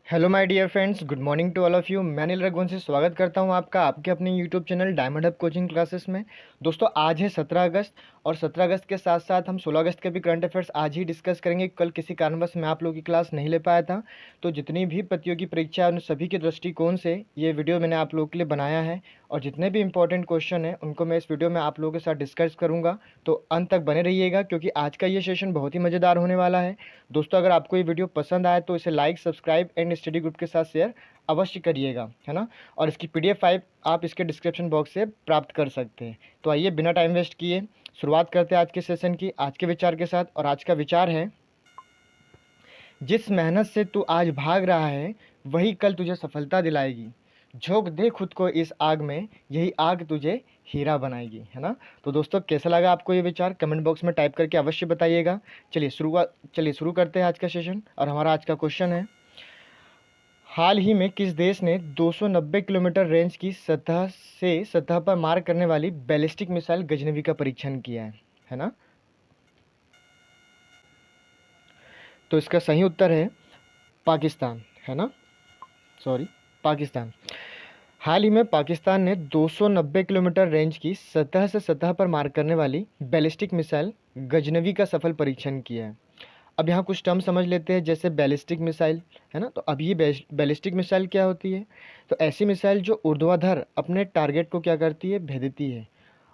Hello my dear friends, good morning to all of you. मैं अनिल रघुवंशी स्वागत करता हूं आपका आपके अपने YouTube channel Diamond Hub coaching classes में। दोस्तों, आज है 17 अगस्त और 17 अगस्त के साथ साथ हम 16 अगस्त के भी करंट अफेयर्स आज ही डिस्कस करेंगे। कल किसी कारणवश मैं आप लोगों की क्लास नहीं ले पाया था, तो जितनी भी प्रतियोगी परीक्षा है उन सभी के दृष्टिकोण से ये वीडियो मैंने आप लोगों के लिए बनाया है और जितने भी इंपॉर्टेंट क्वेश्चन हैं उनको मैं इस वीडियो में आप लोगों के साथ डिस्कस करूँगा। तो अंत तक बने रहिएगा क्योंकि आज का ये सेशन बहुत ही मज़ेदार होने वाला है। दोस्तों, अगर आपको ये वीडियो पसंद आए तो इसे like, subscribe and study group के साथ शेयर अवश्य करिएगा, है ना। और इसकी पीडीएफ फाइल आप इसके डिस्क्रिप्शन बॉक्स से प्राप्त कर सकते हैं। तो आइए बिना टाइम वेस्ट किए शुरुआत करते हैं आज के सेशन की, आज के विचार के साथ। और आज का विचार है, जिस मेहनत से तू आज भाग रहा है वही कल तुझे सफलता दिलाएगी। झोंक दे खुद को इस आग में, यही आग तुझे हीरा बनाएगी, है ना। तो दोस्तों, कैसा लगा आपको ये विचार कमेंट बॉक्स में टाइप करके अवश्य बताइएगा। चलिए शुरू करते हैं आज का सेशन। और हमारा आज का क्वेश्चन है, हाल ही में किस देश ने 290 किलोमीटर रेंज की सतह से सतह पर मार करने वाली बैलिस्टिक मिसाइल गजनवी का परीक्षण किया है ना। तो इसका सही उत्तर है पाकिस्तान, है ना। सॉरी, पाकिस्तान। हाल ही में पाकिस्तान ने 290 किलोमीटर रेंज की सतह से सतह पर मार करने वाली बैलिस्टिक मिसाइल गजनवी का सफल परीक्षण किया है। अब यहाँ कुछ टर्म समझ लेते हैं, जैसे बैलिस्टिक मिसाइल, है ना। तो अब ये बैलिस्टिक मिसाइल क्या होती है? तो ऐसी मिसाइल जो ऊर्ध्वाधर अपने टारगेट को क्या करती है, भेदती है।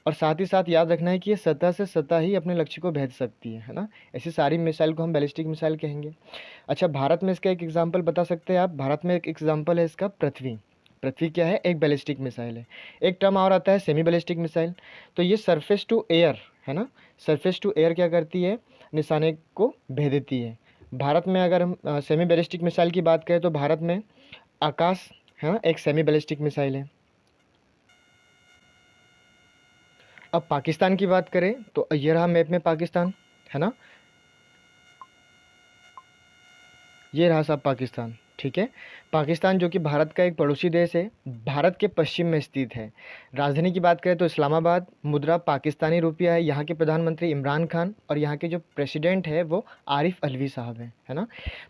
और साथ ही साथ याद रखना है कि ये सतह से सतह ही अपने लक्ष्य को भेद सकती है ना। ऐसी सारी मिसाइल को हम बैलिस्टिक मिसाइल कहेंगे। अच्छा, भारत में इसका एक एग्जाम्पल बता सकते हैं आप? भारत में एक एग्जाम्पल है इसका, पृथ्वी। पृथ्वी क्या है? एक बैलिस्टिक मिसाइल है। एक टर्म और आता है सेमी बैलिस्टिक मिसाइल। तो ये सरफेस टू एयर, है ना। सरफेस टू एयर क्या करती है? निशाने को भेद देती है। भारत में अगर हम सेमी बैलिस्टिक मिसाइल की बात करें तो भारत में आकाश, है ना, एक सेमी बैलिस्टिक मिसाइल है। अब पाकिस्तान की बात करें तो ये रहा मैप में पाकिस्तान, है ना। ये रहा साहब पाकिस्तान, ठीक है। पाकिस्तान जो कि भारत का एक पड़ोसी देश है, भारत के पश्चिम में स्थित है। राजधानी की बात करें तो इस्लामाबाद। मुद्रा पाकिस्तानी रुपया है। यहाँ के प्रधानमंत्री इमरान खान और यहाँ के जो प्रेसिडेंट है वो आरिफ अलवी साहब हैं, है ना।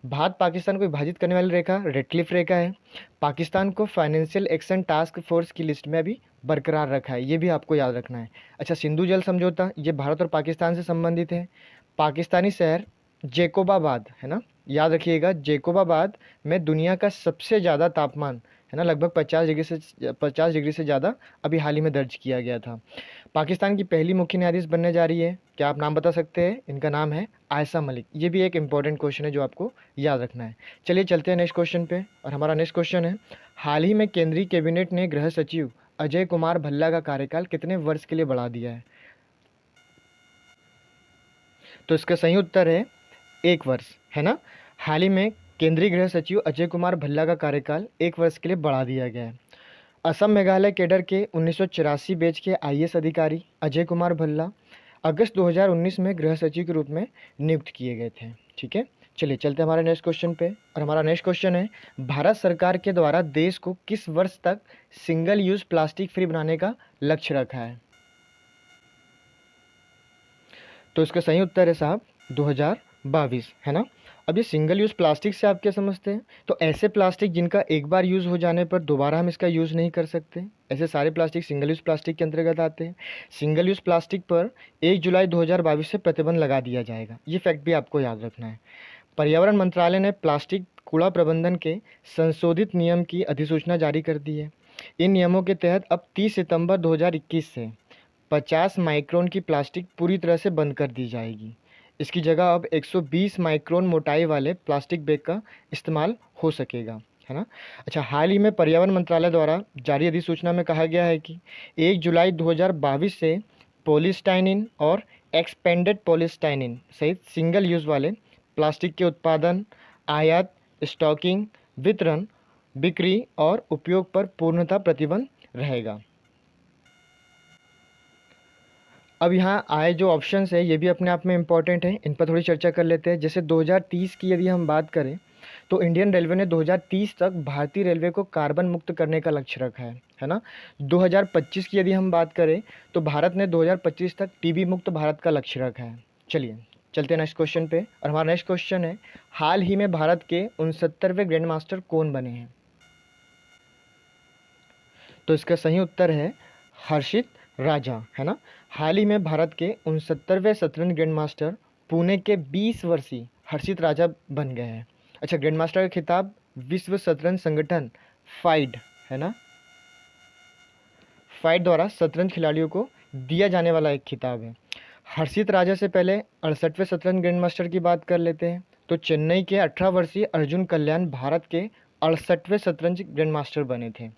भारत पाकिस्तान को विभाजित करने वाली रेखा रेड क्लिफ रेखा है। पाकिस्तान को फाइनेंशियल एक्शन टास्क फोर्स की लिस्ट में भी बरकरार रखा है, ये भी आपको याद रखना है। अच्छा, सिंधु जल समझौता, ये भारत और पाकिस्तान से संबंधित है। पाकिस्तानी शहर जेकोबाबाद, है ना। याद रखिएगा, जेकोबाबाद में दुनिया का सबसे ज़्यादा तापमान, है ना, लगभग 50 डिग्री से ज़्यादा अभी हाल ही में दर्ज किया गया था। पाकिस्तान की पहली मुख्य न्यायाधीश बनने जा रही है, क्या आप नाम बता सकते हैं? इनका नाम है आयशा मलिक। ये भी एक इंपॉर्टेंट क्वेश्चन है जो आपको याद रखना है। चलिए चलते हैं नेक्स्ट क्वेश्चन पे। और हमारा नेक्स्ट क्वेश्चन है, हाल ही में केंद्रीय कैबिनेट ने गृह सचिव अजय कुमार भल्ला का कार्यकाल कितने वर्ष के लिए बढ़ा दिया है? तो इसका सही उत्तर है 1 वर्ष, है ना। हाल ही में केंद्रीय गृह सचिव अजय कुमार भल्ला का कार्यकाल 1 वर्ष के लिए बढ़ा दिया गया है। असम मेघालय कैडर के 1984 बैच के आईएएस अधिकारी अजय कुमार भल्ला अगस्त 2019 में गृह सचिव के रूप में नियुक्त किए गए थे, ठीक है। चलिए चलते हैं हमारे नेक्स्ट क्वेश्चन पे। और हमारा नेक्स्ट क्वेश्चन है, भारत सरकार के द्वारा देश को किस वर्ष तक सिंगल यूज प्लास्टिक फ्री बनाने का लक्ष्य रखा है? तो इसका सही उत्तर है साहब 2022, है ना। अब ये सिंगल यूज़ प्लास्टिक से आप क्या समझते हैं? तो ऐसे प्लास्टिक जिनका एक बार यूज़ हो जाने पर दोबारा हम इसका यूज़ नहीं कर सकते, ऐसे सारे प्लास्टिक सिंगल यूज़ प्लास्टिक के अंतर्गत आते हैं। सिंगल यूज़ प्लास्टिक पर 1 जुलाई 2022 से प्रतिबंध लगा दिया जाएगा, ये फैक्ट भी आपको याद रखना है। पर्यावरण मंत्रालय ने प्लास्टिक कूड़ा प्रबंधन के संशोधित नियम की अधिसूचना जारी कर दी है। इन नियमों के तहत अब 30 सितंबर 2021 से 50 माइक्रोन की प्लास्टिक पूरी तरह से बंद कर दी जाएगी। इसकी जगह अब 120 माइक्रोन मोटाई वाले प्लास्टिक बैग का इस्तेमाल हो सकेगा, है ना। अच्छा, हाल ही में पर्यावरण मंत्रालय द्वारा जारी अधिसूचना में कहा गया है कि 1 जुलाई 2022 से पॉलीस्टाइनिन और एक्सपेंडेड पॉलीस्टाइनिन सहित सिंगल यूज़ वाले प्लास्टिक के उत्पादन, आयात, स्टॉकिंग, वितरण, बिक्री और उपयोग पर पूर्णतः प्रतिबंध रहेगा। अब यहाँ आए जो ऑप्शंस है ये भी अपने आप में इम्पॉर्टेंट है, इन पर थोड़ी चर्चा कर लेते हैं। जैसे 2030 की यदि हम बात करें तो इंडियन रेलवे ने 2030 तक भारतीय रेलवे को कार्बन मुक्त करने का लक्ष्य रखा है ना। 2025 की यदि हम बात करें तो भारत ने 2025 तक टीबी मुक्त भारत का लक्ष्य रखा है। चलिए चलते हैं नेक्स्ट क्वेश्चन पे, और हमारा नेक्स्ट क्वेश्चन है हाल ही में भारत के 69वें ग्रैंड मास्टर कौन बने हैं? तो इसका सही उत्तर है हर्षित राजा, है ना। हाल ही में भारत के 69वें शतरंज ग्रैंड मास्टर पुणे के 20 वर्षीय हर्षित राजा बन गए हैं। अच्छा, ग्रैंड मास्टर का खिताब विश्व शतरंज संगठन फाइड, है ना, फाइड द्वारा शतरंज खिलाड़ियों को दिया जाने वाला एक खिताब है। हर्षित राजा से पहले 68वें शतरंज ग्रैंड मास्टर की बात कर लेते हैं। तो चेन्नई के 18 वर्षीय अर्जुन कल्याण भारत के 68वें शतरंज ग्रैंड मास्टर बने थे।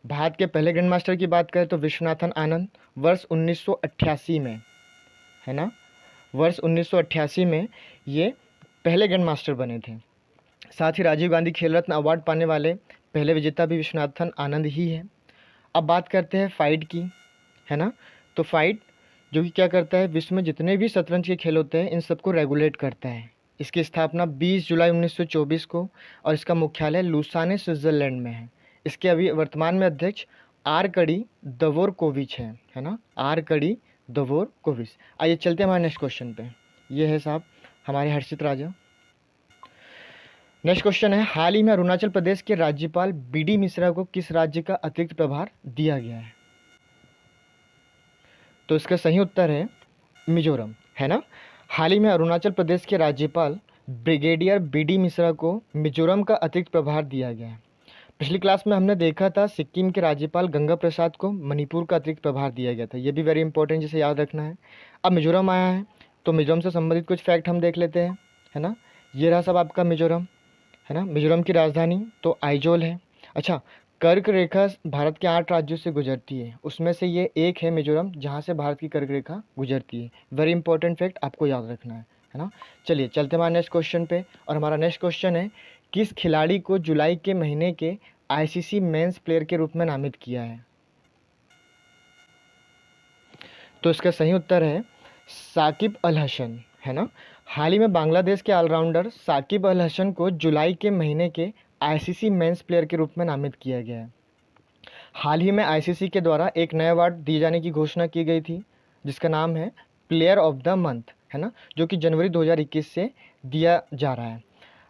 भारत के पहले ग्रैंड मास्टर की बात करें तो विश्वनाथन आनंद वर्ष 1988 में, है ना, वर्ष 1988 में ये पहले ग्रैंड मास्टर बने थे। साथ ही राजीव गांधी खेल रत्न अवार्ड पाने वाले पहले विजेता भी विश्वनाथन आनंद ही है। अब बात करते हैं फाइड की, है ना। तो फाइड जो कि क्या करता है, विश्व में जितने भी शतरंज के खेल होते हैं इन सबको रेगुलेट करता है। इसकी स्थापना 20 जुलाई 1924 को और इसका मुख्यालय लुसाने स्विट्जरलैंड में है। इसके अभी वर्तमान में अध्यक्ष आरकडी दवोरकोविच है ना, आरकडी दवोरकोविच। आइए चलते हैं हमारे नेक्स्ट क्वेश्चन पे। ये है साहब हमारे हर्षित राजा। नेक्स्ट क्वेश्चन है हाल ही में अरुणाचल प्रदेश के राज्यपाल बीडी मिश्रा को किस राज्य का अतिरिक्त प्रभार दिया गया है? तो इसका सही उत्तर है मिजोरम, है ना। हाल ही में अरुणाचल प्रदेश के राज्यपाल ब्रिगेडियर बीडी मिश्रा को मिजोरम का अतिरिक्त प्रभार दिया गया है। पिछली क्लास में हमने देखा था सिक्किम के राज्यपाल गंगा प्रसाद को मणिपुर का अतिरिक्त प्रभार दिया गया था। ये भी वेरी इंपॉर्टेंट, जिसे याद रखना है। अब मिजोरम आया है तो मिजोरम से संबंधित कुछ फैक्ट हम देख लेते हैं, है ना। ये रहा सब आपका मिजोरम, है ना। मिजोरम की राजधानी तो आइजोल है। अच्छा, कर्क रेखा भारत के 8 राज्यों से गुजरती है, उसमें से ये एक है मिजोरम जहाँ से भारत की कर्क रेखा गुजरती है। वेरी इंपॉर्टेंट फैक्ट आपको याद रखना है ना। चलिए चलते हमारे नेक्स्ट क्वेश्चन पे, और हमारा नेक्स्ट क्वेश्चन है किस खिलाड़ी को जुलाई के महीने के आईसीसी मेंस प्लेयर के रूप में नामित किया है? तो इसका सही उत्तर है साकिब अल हसन, है ना। हाल ही में बांग्लादेश के ऑलराउंडर साकिब अल हसन को जुलाई के महीने के आईसीसी मेंस प्लेयर के रूप में नामित किया गया है। हाल ही में आईसीसी के द्वारा एक नया अवार्ड दिए जाने की घोषणा की गई थी जिसका नाम है प्लेयर ऑफ द मंथ, है ना, जो कि जनवरी 2021 से दिया जा रहा है।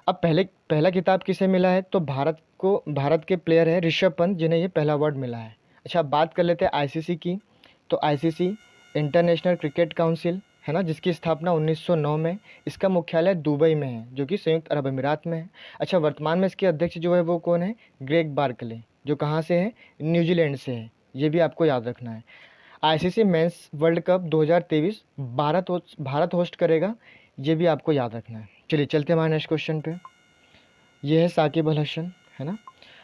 अब पहला खिताब किसे मिला है? तो भारत के प्लेयर है ऋषभ पंत, जिन्हें ये पहला अवार्ड मिला है। अच्छा, अब बात कर लेते हैं आईसीसी की। तो आईसीसी इंटरनेशनल क्रिकेट काउंसिल, है ना, जिसकी स्थापना 1909 में, इसका मुख्यालय दुबई में है जो कि संयुक्त अरब अमीरात में है। अच्छा, वर्तमान में इसके अध्यक्ष जो है वो कौन है? ग्रेग बार्कले, जो कहाँ से है? न्यूजीलैंड से है। ये भी आपको याद रखना है। ICC men's world cup 2023 Bharat host करेगा, ये भी आपको याद रखना है। चलिए चलते हैं हमारे नेक्स्ट क्वेश्चन पे। ये है साकिब अल हसन, है ना।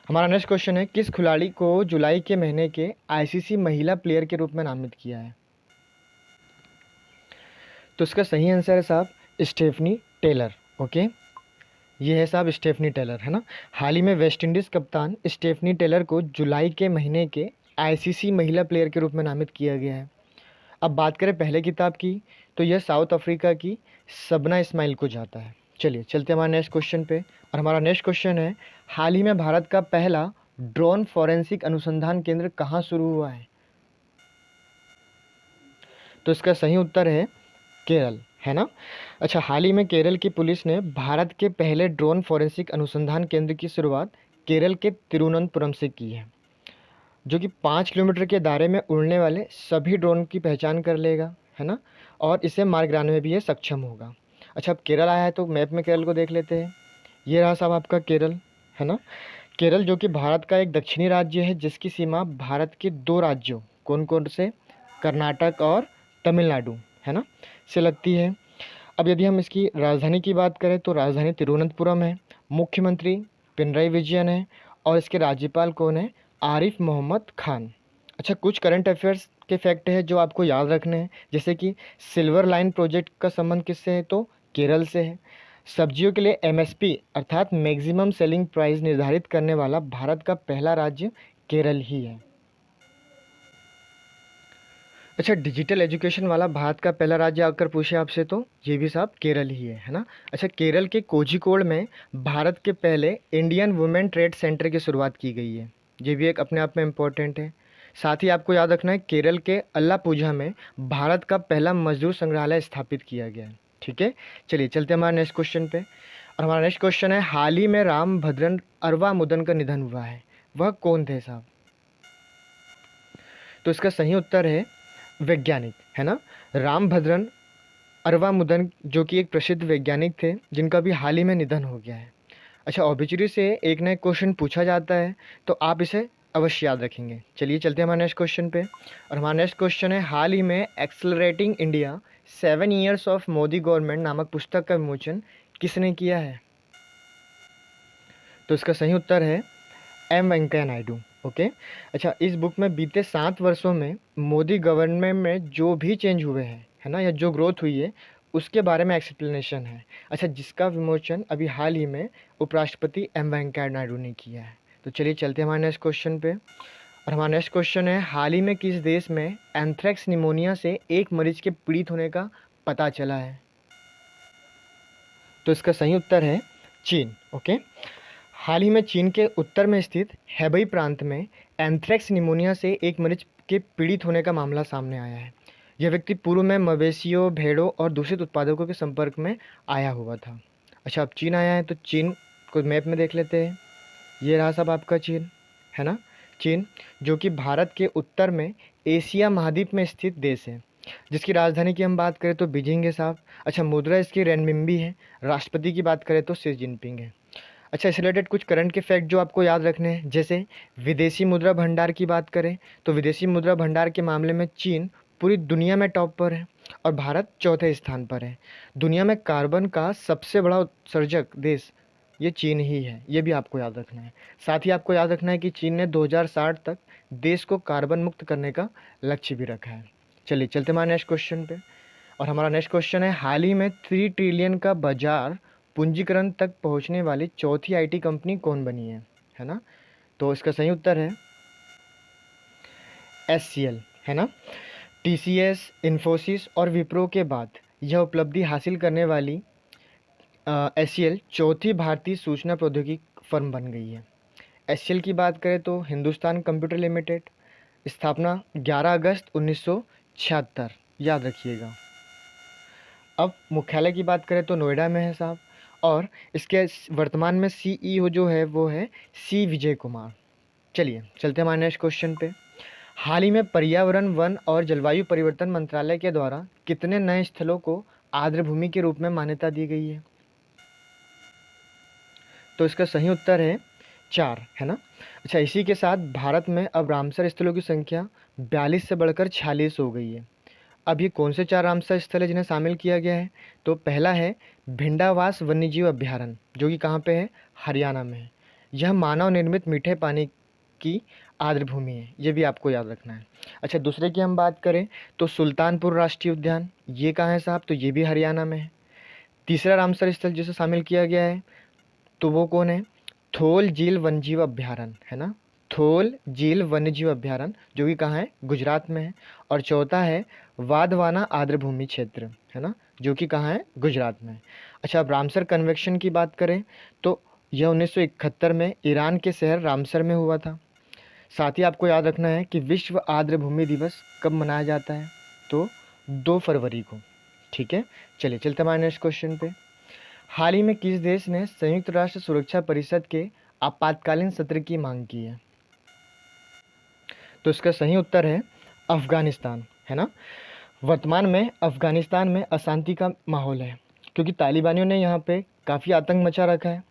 हमारा नेक्स्ट क्वेश्चन है किस खिलाड़ी को जुलाई के महीने के आईसीसी महिला प्लेयर के रूप में नामित किया है? तो इसका सही आंसर है साहब स्टेफनी टेलर। ओके, ये है साहब स्टेफनी टेलर, है ना। हाल ही में वेस्ट इंडीज़ कप्तान स्टेफनी टेलर को जुलाई के महीने के आईसीसी महिला प्लेयर के रूप में नामित किया गया है। अब बात करें पहले किताब की, तो यह साउथ अफ्रीका की सबना इस्माइल को जाता है। चलिए चलते हमारे नेक्स्ट क्वेश्चन पे, और हमारा नेक्स्ट क्वेश्चन है हाल ही में भारत का पहला ड्रोन फॉरेंसिक अनुसंधान केंद्र कहाँ शुरू हुआ है? तो इसका सही उत्तर है केरल, है ना। अच्छा, हाल ही में केरल की पुलिस ने भारत के पहले ड्रोन फॉरेंसिक अनुसंधान केंद्र की शुरुआत केरल के तिरुवनंतपुरम से की है, जो कि 5 किलोमीटर के दायरे में उड़ने वाले सभी ड्रोन की पहचान कर लेगा, है ना, और इसे मार गिराने में भी ये सक्षम होगा। अच्छा, अब केरल आया है तो मैप में केरल को देख लेते हैं। ये रहा साहब आपका केरल, है ना। केरल जो कि भारत का एक दक्षिणी राज्य है जिसकी सीमा भारत के 2 राज्यों कौन कौन से, कर्नाटक और तमिलनाडु, है ना, से लगती है। अब यदि हम इसकी राजधानी की बात करें तो राजधानी तिरुवनंतपुरम है, मुख्यमंत्री पिनराई विजयन है, और इसके राज्यपाल कौन है? आरिफ मोहम्मद खान। अच्छा, कुछ करंट अफेयर्स के फैक्ट है जो आपको याद रखने हैं, जैसे कि सिल्वर लाइन प्रोजेक्ट का संबंध किससे है? तो केरल से है। सब्जियों के लिए एमएसपी अर्थात मैक्सिमम सेलिंग प्राइस निर्धारित करने वाला भारत का पहला राज्य केरल ही है। अच्छा, डिजिटल एजुकेशन वाला भारत का पहला राज्य अगर पूछे आपसे तो ये भी साहब केरल ही है ना। अच्छा, केरल के कोझिकोड में भारत के पहले इंडियन वुमेन ट्रेड सेंटर की शुरुआत की गई है, ये भी एक अपने आप में इम्पोर्टेंट है। साथ ही आपको याद रखना है केरल के अल्लापूझा में भारत का पहला मजदूर संग्रहालय स्थापित किया गया है। ठीक है, चलिए चलते हैं हमारे नेक्स्ट क्वेश्चन पे। और हमारा नेक्स्ट क्वेश्चन है, हाल ही में रामभद्रन अरवा मुदन का निधन हुआ है, वह कौन थे साहब? तो इसका सही उत्तर है वैज्ञानिक, है ना, रामभद्रन अरवा मुदन, जो कि एक प्रसिद्ध वैज्ञानिक थे जिनका भी हाल ही में निधन हो गया है। अच्छा, ऑब्जेक्टिव से एक ना एक क्वेश्चन पूछा जाता है, तो आप इसे अवश्य याद रखेंगे। चलिए चलते हैं हमारे नेक्स्ट क्वेश्चन पे। और हमारा नेक्स्ट क्वेश्चन है, हाल ही में accelerating India 7 years of Modi government नामक पुस्तक का विमोचन किसने किया है? तो इसका सही उत्तर है एम वेंकैया नायडू। ओके, अच्छा, इस बुक में बीते 7 वर्षों में मोदी गवर्नमेंट में जो भी चेंज हुए हैं, है ना, या जो ग्रोथ हुई है, उसके बारे में एक्सप्लेनेशन है। अच्छा, जिसका विमोचन अभी हाल ही में उपराष्ट्रपति एम वेंकैया नायडू ने किया है। तो चलिए चलते हैं हमारे नेक्स्ट क्वेश्चन पे। और हमारा नेक्स्ट क्वेश्चन है, हाल ही में किस देश में एंथ्रेक्स निमोनिया से एक मरीज के पीड़ित होने का पता चला है? तो इसका सही उत्तर है चीन। ओके, हाल ही में चीन के उत्तर में स्थित हेबई प्रांत में एंथ्रेक्स निमोनिया से एक मरीज के पीड़ित होने का मामला सामने आया है। यह व्यक्ति पूर्व में मवेशियों, भेड़ों और दूषित उत्पादकों के संपर्क में आया हुआ था। अच्छा, अब चीन आया है, तो चीन को मैप में देख लेते हैं। ये रहा सब आपका चीन, है ना, चीन, जो कि भारत के उत्तर में एशिया महाद्वीप में स्थित देश है, जिसकी राजधानी की हम बात करें तो बीजिंग है साहब। अच्छा, मुद्रा इसकी रेनमिंबी है। राष्ट्रपति की बात करें तो शी जिनपिंग है। अच्छा, इस रिलेटेड कुछ करंट के फैक्ट जो आपको याद रखने हैं, जैसे विदेशी मुद्रा भंडार की बात करें तो विदेशी मुद्रा भंडार के मामले में चीन पूरी दुनिया में टॉप पर है और भारत चौथे स्थान पर है। दुनिया में कार्बन का सबसे बड़ा उत्सर्जक देश ये चीन ही है, ये भी आपको याद रखना है। साथ ही आपको याद रखना है कि चीन ने 2060 तक देश को कार्बन मुक्त करने का लक्ष्य भी रखा है। चलिए चलते हमारे नेक्स्ट क्वेश्चन पे। और हमारा नेक्स्ट क्वेश्चन है, हाल ही में 3 ट्रिलियन का बाजार पूंजीकरण तक पहुंचने वाली चौथी आईटी कंपनी कौन बनी है ना? तो इसका सही उत्तर है एचसीएल, है ना। टीसीएस, इन्फोसिस और विप्रो के बाद यह उपलब्धि हासिल करने वाली एचसीएल चौथी भारतीय सूचना प्रौद्योगिकी फर्म बन गई है। एचसीएल की बात करें तो हिंदुस्तान कंप्यूटर लिमिटेड, स्थापना 11 अगस्त 1976, याद रखिएगा। अब मुख्यालय की बात करें तो नोएडा में है साहब, और इसके वर्तमान में सीईओ जो है वो है सी विजय कुमार। चलिए चलते हैं हमारे नेक्स्ट क्वेश्चन पे। हाल ही में पर्यावरण, वन और जलवायु परिवर्तन मंत्रालय के द्वारा कितने नए स्थलों को आर्द्रभूमि के रूप में मान्यता दी गई है? तो इसका सही उत्तर है 4, है ना। अच्छा, इसी के साथ भारत में अब रामसर स्थलों की संख्या 42 से बढ़कर 46 हो गई है। अब ये कौन से 4 रामसर स्थल है जिन्हें शामिल किया गया है? तो पहला है भिंडावास वन्यजीव अभ्यारण्य, जो कि कहाँ पे है? हरियाणा में है। यह मानव निर्मित मीठे पानी की आर्द्रभूमि है, ये भी आपको याद रखना है। अच्छा, दूसरे की हम बात करें तो सुल्तानपुर राष्ट्रीय उद्यान, ये कहाँ है साहब? तो ये भी हरियाणा में है। तीसरा रामसर स्थल जिसे शामिल किया गया है तो वो कौन है? थोल झील वन्यजीव अभ्यारण्य, है ना, थोल झील वन्यजीव अभ्यारण्य, जो कि कहाँ है? गुजरात में है। और चौथा है वाधवाना आर्द्रभूमि क्षेत्र, है ना, जो कि कहाँ है? गुजरात में है। अच्छा, अब रामसर कन्वेंशन की बात करें तो यह 1971 में ईरान के शहर रामसर में हुआ था। साथ ही आपको याद रखना है कि विश्व आर्द्रभूमि दिवस कब मनाया जाता है? तो 2 फरवरी को। ठीक है, चलिए चलते हमारे नेक्स्ट क्वेश्चन पे। हाल ही में किस देश ने संयुक्त राष्ट्र सुरक्षा परिषद के आपातकालीन सत्र की मांग की है? तो इसका सही उत्तर है अफगानिस्तान, है ना। वर्तमान में अफगानिस्तान में अशांति का माहौल है, क्योंकि तालिबानियों ने यहाँ पे काफ़ी आतंक मचा रखा है।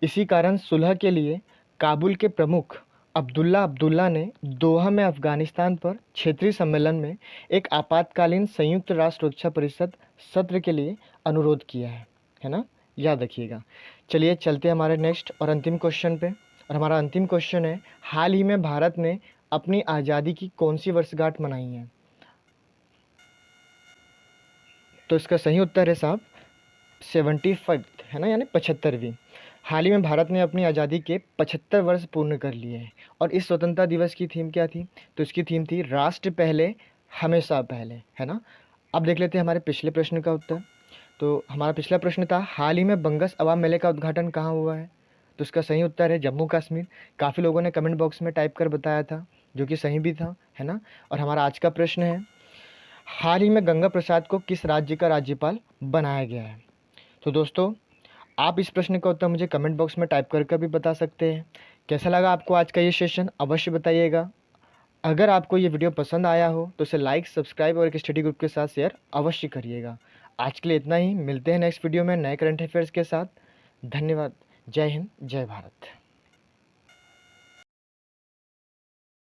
इसी कारण सुलह के लिए काबुल के प्रमुख अब्दुल्ला ने दोहा में अफगानिस्तान पर क्षेत्रीय सम्मेलन में एक आपातकालीन संयुक्त राष्ट्र सुरक्षा परिषद सत्र के लिए अनुरोध किया है ना, याद रखिएगा। चलिए चलते हैं हमारे नेक्स्ट और अंतिम क्वेश्चन पे। और हमारा अंतिम क्वेश्चन है, हाल ही में भारत ने अपनी आज़ादी की कौन सी वर्षगांठ मनाई है? तो इसका सही उत्तर है साहब 75, है ना, यानी 75वीं। हाल ही में भारत ने अपनी आज़ादी के 75 वर्ष पूर्ण कर लिए हैं। और इस स्वतंत्रता दिवस की थीम क्या थी? तो इसकी थीम थी राष्ट्र पहले हमेशा पहले, है ना। अब देख लेते हैं हमारे पिछले प्रश्न का उत्तर। तो हमारा पिछला प्रश्न था, हाल ही में बंगस अवाम मेले का उद्घाटन कहाँ हुआ है? तो इसका सही उत्तर है जम्मू कश्मीर। काफ़ी लोगों ने कमेंट बॉक्स में टाइप कर बताया था, जो कि सही भी था, है ना। और हमारा आज का प्रश्न है, हाल ही में गंगा प्रसाद को किस राज्य का राज्यपाल बनाया गया है? तो दोस्तों, आप इस प्रश्न का उत्तर मुझे कमेंट बॉक्स में टाइप करके भी बता सकते हैं। कैसा लगा आपको आज का ये सेशन, अवश्य बताइएगा। अगर आपको ये वीडियो पसंद आया हो तो इसे लाइक, सब्सक्राइब और एक स्टडी ग्रुप के साथ शेयर अवश्य करिएगा। आज के लिए इतना ही, मिलते हैं नेक्स्ट वीडियो में नए करंट अफेयर्स के साथ। धन्यवाद। जय हिंद, जय भारत।